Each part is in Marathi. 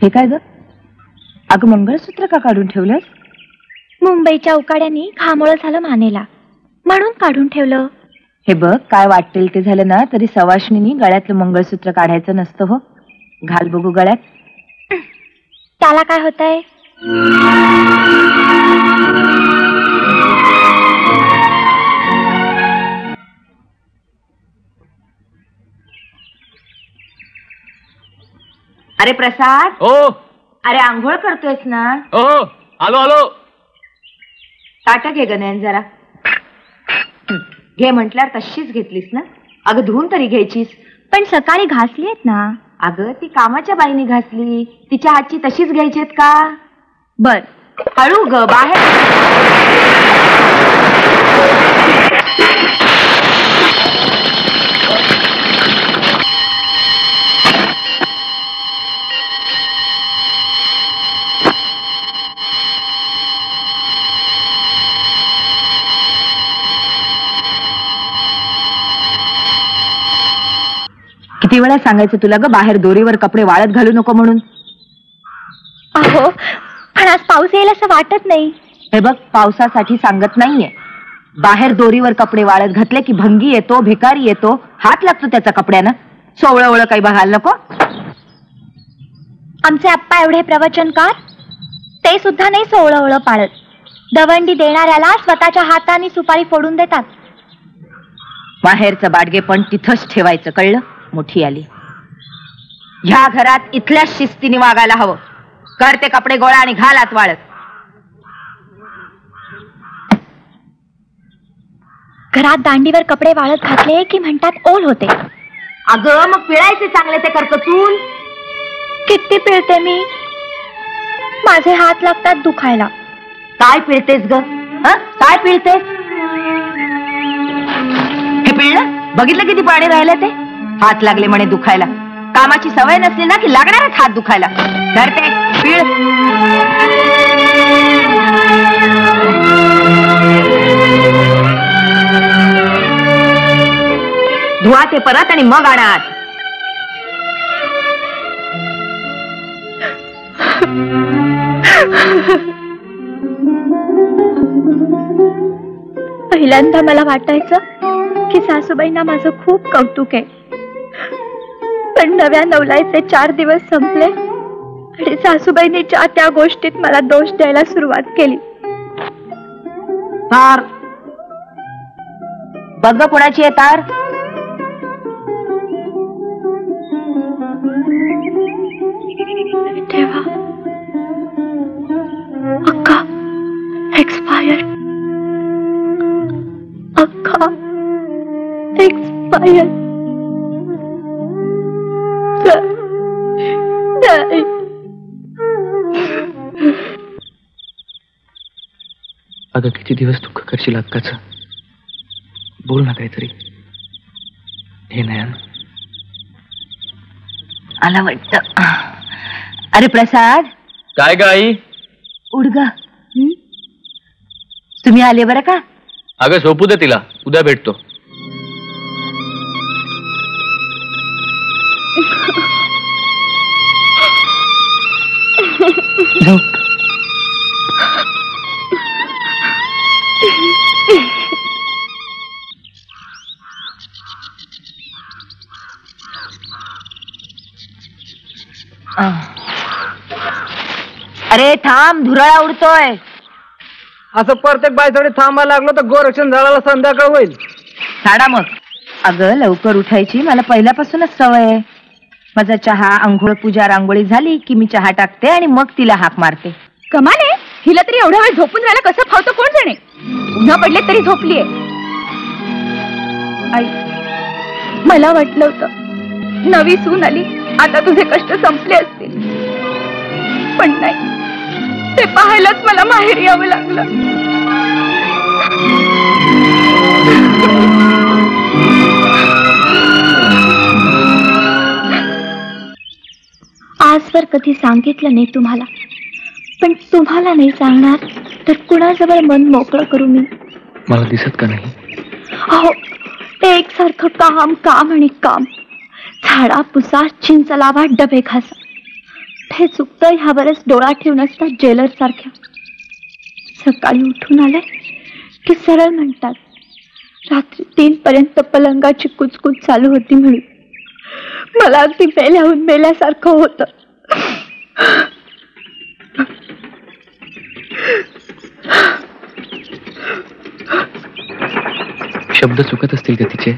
हे काय ग? अगं मंगळसूत्र का काढून ठेवलंस? मुंबईच्या उकाड्यानी घामोळं झालं मानेला म्हणून काढून ठेवलं. हे बघ, काय वाटेल ते झालं ना तरी सवाष्णीनी गळ्यातलं मंगळसूत्र काढायचं नसतं हो. घाल बघू गळ्यात. त्याला काय होतंय? अरे प्रसाद. ओ. अरे आंघोळ करतोयस ना? ओ आलो आलो. ताटा घे गणयन जरा. घे म्हटल्यावर तशीच घेतलीस ना? अगं धुवून तरी घ्यायचीस. पण सकाळी घासली आहेत ना. अगं ती कामाच्या बाईने घासली, तिच्या हातची तशीच घ्यायची आहेत का? बर हळू ग, बाहेर. किती वेळा सांगायचं तुला ग, बाहेर दोरीवर कपडे वाळत घालू नको म्हणून. अहो पण आज पाऊस येईल असं वाटत नाही. हे बघ, पावसासाठी सांगत नाहीये. बाहेर दोरीवर कपडे वाळत घातले की भंगी येतो, भिकारी येतो, हात लागतो त्याचा कपड्यानं. सोवळं काही बघायला नको. आमचे आप्पा एवढे प्रवचनकार, ते सुद्धा नाही सोवळं पाळत. दवंडी देणाऱ्याला स्वतःच्या हाताने सुपारी फोडून देतात. बाहेरचं बाडगे पण तिथंच ठेवायचं, कळलं? मोठी आली. ह्या घरात इथल्याच शिस्तीने वागायला हवं. करते कपडे गोळा आणि घालात वाळत. घरात दांडीवर कपडे वाळत घातले की म्हणतात ओल होते. अगं मग पिळायचे चांगले ते करतो चूल. किती पिळते मी, माझे हात लागतात दुखायला. काय पिळतेस ग? काय पिळतेस? हे पिळलं? बघितलं किती पाणी राहिलं ते? हात लागले म्हणे दुखायला. कामाची सवय नसली ना की लागणारच हात दुखायला. धरते पिळ. धुवा ते परत आणि मग आणा आत. पहिल्यांदा मला वाटायचं की सासूबाईंना माझं खूप कौतुक आहे. पण नव्या नवलाईचे 4 दिवस संपले आणि सासूबाईंनी त्या गोष्टीत मला दोष द्यायला सुरुवात केली. तार बघ कोणाची आहे तार? तेव्हा अक्का एक्सपायर. अक्का एक्सपायर. अगं किती दिवस दुःख करशील अक्काचं? बोल ना काहीतरी. हे नयन आला वाटत. अरे प्रसाद. काय ग आई? उठ ग. तुम्ही आले बरं का? अगं झोपू दे तिला, उद्या भेटतो. अरे थांब, धुराळा उडतोय. असं प्रत्येक बायसाठी थांबायला लागलो तर गोरक्षण झाडाला संध्याकाळ होईल. साडा मग. अगं लवकर उठायची मला पहिल्यापासूनच सवय आहे. माझा चहा, आंघोळ, पूजा, रांगोळी झाली की मी चहा टाकते आणि मग तिला हाक मारते. कमाल आहे, हिला तरी एवढा वेळ झोपून राहिला कसं फावतं कोण जाणे. उन्हा पडले तरी झोपलीये. आई मला वाटलं होतं नवी सून आली आता तुझे कष्ट संपले असतील, पण नाही. ते पाहायलाच मला माहेर यावं लागलं. आजवर कधी सांगितलं नाही तुम्हाला, पण तुम्हाला नाही सांगणार तर कुणाजवळ मन मोकळं करू मी? मला दिसत का नाही? अहो एकसारखं काम काम आणि काम. झाडा पुसा, चिंच लावा, डबे घासा. कुठे चुकतं ह्यावरच डोळा ठेवून असतात जेलर सारख्या. सकाळी उठून आले की सरळ म्हणतात रात्री 3 पर्यंत पलंगाची कुचकुच चालू होती म्हणून. मला अगदी मेल्याहून मेल्यासारखं होतं. शब्द चुकत असतील का तिचे,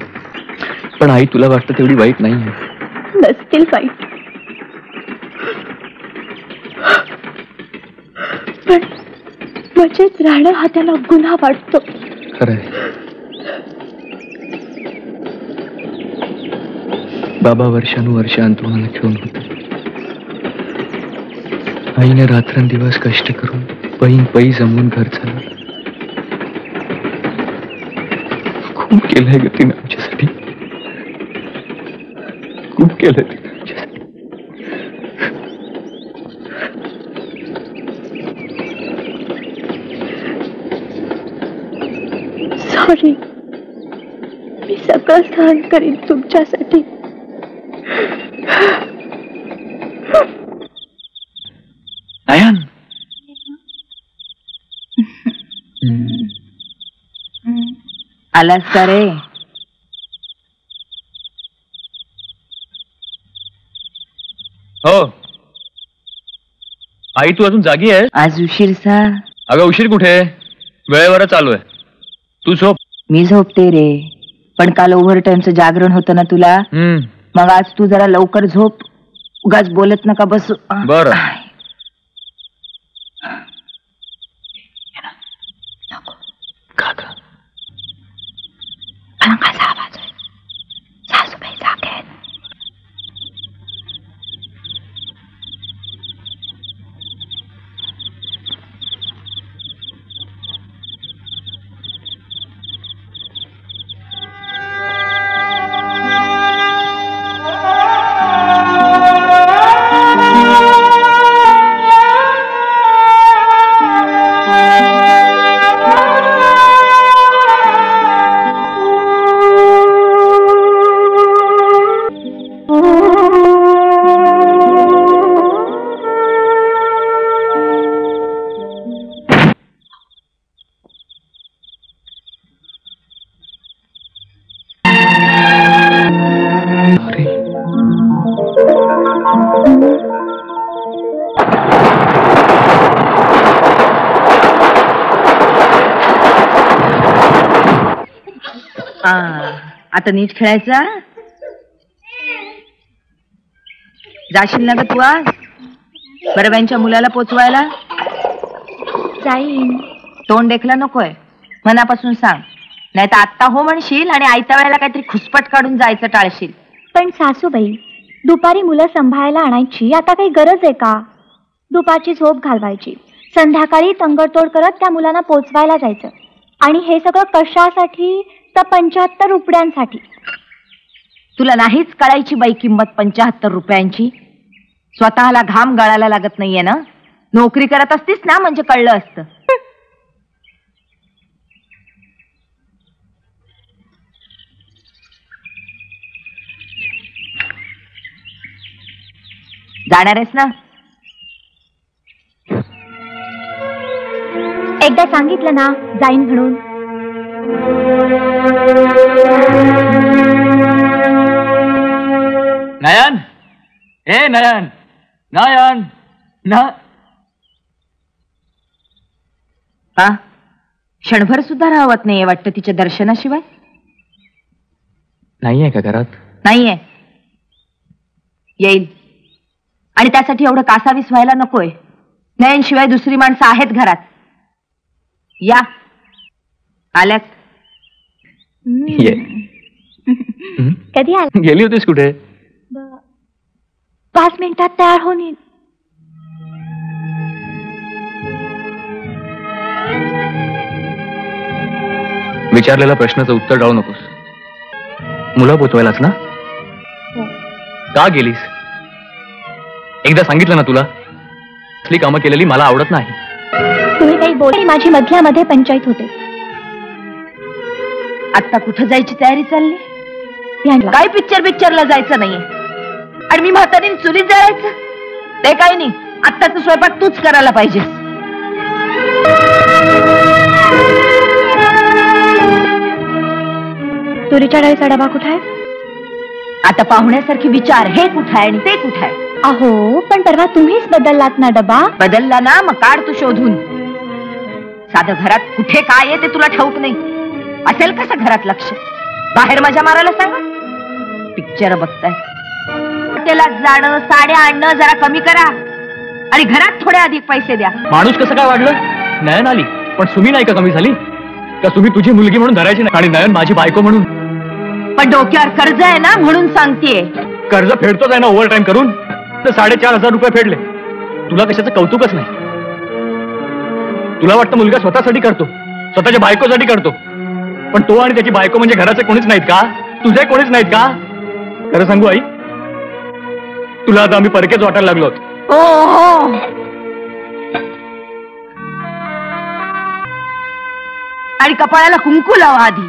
पण आई तुला वाटतं तेवढी वाईट नाही. नसतील वाईट, पण मजेत राहणं हा त्याला गुन्हा वाटतो. खरंय. बाबा वर्षानुवर्ष अंतरुणाला खेळून होत. आईने रात्रंदिवस कष्ट करून पैन पै जमवून घर चालवलं. खूप केलंय ग तिने आमच्यासाठी, खूप केलंय तिने आमच्यासाठी. सॉरी, मी सगळं सहन करीन तुमच्यासाठी. नयन, आलास का रे? हो आई, तू अजून जागी आहे? आज उशीरसा? अगं उशीर कुठे, वेळेवर चालू आहे. तू झोप. मी झोपते रे, पण काल ओव्हर टाइमचं जागरण होतं ना तुला, मग आज तू जरा लवकर झोप. उगाच बोलत नका बसू. बरं. पलंगाचा आवाज आहे. सासूबाई जागे आहेत. आता नीट खेळायचा. जाशील ना ग तू आज बरब्यांच्या मुलाला पोचवायला? जाईन. तोंड देखला नकोय, मनापासून सांग, नाही तर आत्ता हो म्हणशील आणि आयत्या वेळेला काहीतरी खुसपट काढून जायचं टाळशील. पण सासूबाई, दुपारी मुलं सांभाळायला आणायची आता काही गरज आहे का? दुपारची झोप घालवायची, संध्याकाळी तंगडतोड करत त्या मुलांना पोचवायला जायचं. आणि हे सगळं कशासाठी? तर 75 रुपयांसाठी. तुला नाहीच कळायची बाई किंमत 75 रुपयांची. स्वतःला घाम गळायला लागत नाहीये ना? नोकरी करत असतीस ना म्हणजे कळलं असतं. जाणार आहेस ना? एकदा सांगितलं ना जाईन म्हणून. नयन, ए नयन, नयन, ना. हा, क्षणभर सुद्धा राहवत नाहीये वाटतं तिच्या दर्शनाशिवाय. नाहीये का घरात? नाहीये. येईल, आणि त्यासाठी एवढं कासावीस व्हायला नकोय. नयन शिवाय दुसरी माणसं आहेत घरात. या, आल्यात. ये. कधी आला? गेली होतीस कुठे? 5 मिनिटात तयार होऊन येईन. विचारलेल्या प्रश्नाचं उत्तर टाळू नकोस. मुलं पोचवायलाच ना? का गेलीस? एकदा सांगितलं ना तुला, असली कामं केलेली मला आवडत नाही. तुम्ही काही बोलली, माझी मधल्यामध्ये पंचायत होते. आता कुठं जायची तयारी चालली? ध्यानला. काय पिक्चरला जायचं नाहीये, आणि मी म्हातारीने चुलीत जायचं. ते काही नाही, आत्ताचा स्वयंपाक तूच करायला पाहिजेस. तुरीच्या डाळीचा डबा कुठे आहे? आता पाहुण्यासारखी विचार, हे कुठं आहे आणि ते कुठं आहे. अहो पण परवा तुम्हीच बदललात ना डबा. बदलला ना, मग काढ तू शोधून. साधं घरात कुठे काय आहे ते तुला ठाऊक नाही. असेल कसं घरात लक्ष? बाहेर मजा मारायला सांगा. पिक्चर बघताय. त्याला जाणं, साड्या आणणं जरा कमी करा आणि घरात थोडे अधिक पैसे द्या. माणूस कसं काय वाढलं? नयन आली, पण सुमी नाही का कमी झाली? का सुमी तुझी मुलगी म्हणून धरायची नाही आणि नयन माझी बायको म्हणून? पण डोक्यावर कर्ज आहे ना, म्हणून सांगतेय. कर्ज फेडतोच आहे ना ओव्हर टाइम करून. तर 4,500 रुपये फेडले. तुला कशाचं कौतुकच नाही. तुला वाटतं मुलगा स्वतःसाठी करतो, स्वतःच्या बायकोसाठी करतो, पण तो आणि त्याची बायको म्हणजे घराचे कोणीच नाहीत का? तुझे कोणीच नाहीत का? खरं सांगू आई, तुला आता आम्ही परकेच वाटायला लागलो आहोत. हो, आणि कपाळाला कुंकू लावा आधी.